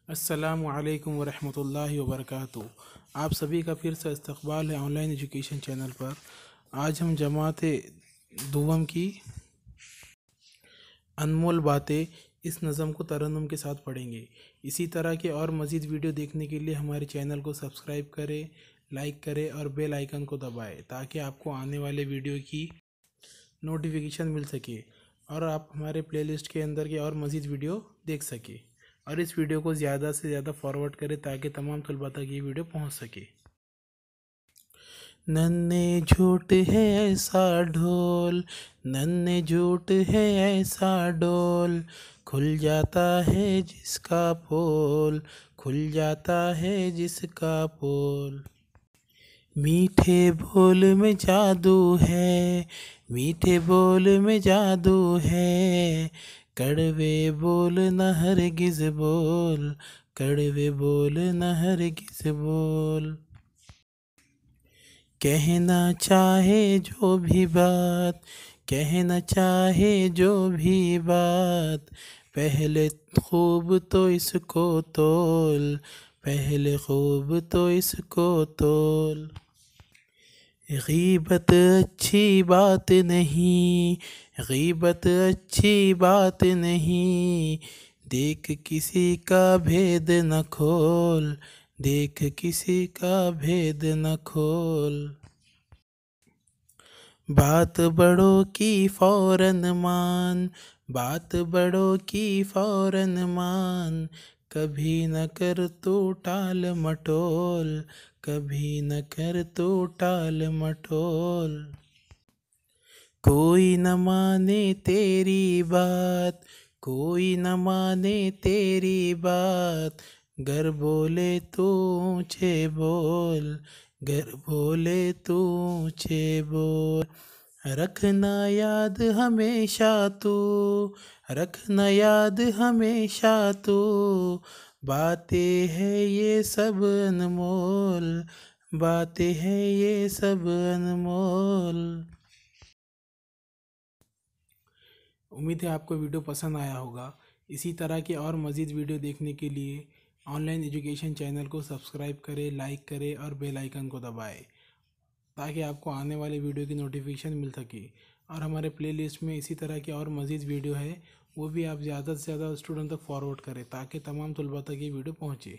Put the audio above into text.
अस्सलामु अलैकुम वरहमतुल्लाहि वबरकातुहू। आप सभी का फिर से इस्तकबाल है ऑनलाइन एजुकेशन चैनल पर। आज हम जमात दुवम की अनमोल बातें इस नज़म को तरन्नुम के साथ पढ़ेंगे। इसी तरह के और मज़ीद वीडियो देखने के लिए हमारे चैनल को सब्सक्राइब करें, लाइक करें और बेल आइकन को दबाएं ताकि आपको आने वाले वीडियो की नोटिफिकेशन मिल सके और आप हमारे प्लेलिस्ट के अंदर के और मज़ीद वीडियो देख सके। और इस वीडियो को ज़्यादा से ज़्यादा फॉरवर्ड करें ताकि तमाम तलबा तक ये वीडियो पहुंच सके। नन्हे झूठ है ऐसा ढोल, नन्हे झूठ है ऐसा डोल, खुल जाता है जिसका पोल, खुल जाता है जिसका पोल। मीठे बोल में जादू है, मीठे बोल में जादू है, कड़वे बोल न हरगिज़ बोल, कड़वे बोल न हरगिज़ बोल। कहना चाहे जो भी बात, कहना चाहे जो भी बात, पहले खूब तो इसको तोल, पहले खूब तो इसको तोल। गीबत अच्छी बात नहीं, गीबत अच्छी बात नहीं, देख किसी का भेद न खोल, देख किसी का भेद न खोल। बात बड़ों की फौरन मान, बात बड़ों की फौरन मान, कभी न कर तू टाल मटोल, कभी न कर तू टाल मटोल। कोई न माने तेरी बात, कोई न माने तेरी बात, गर बोले तू ऊँचे बोल, गर बोले तू ऊँचे बोल। रखना याद हमेशा तू, रखना याद हमेशा तू, बातें हैं ये सब अनमोल, बातें हैं ये सब अनमोल। उम्मीद है आपको वीडियो पसंद आया होगा। इसी तरह के और मज़ीद वीडियो देखने के लिए ऑनलाइन एजुकेशन चैनल को सब्सक्राइब करें, लाइक करें और बेल आइकन को दबाएं ताकि आपको आने वाले वीडियो की नोटिफिकेशन मिल सके। और हमारे प्लेलिस्ट में इसी तरह के और मज़ीद वीडियो है, वो भी आप ज़्यादा से ज़्यादा स्टूडेंट तक फॉरवर्ड करें ताकि तमाम तलबा तक ये वीडियो पहुँचे।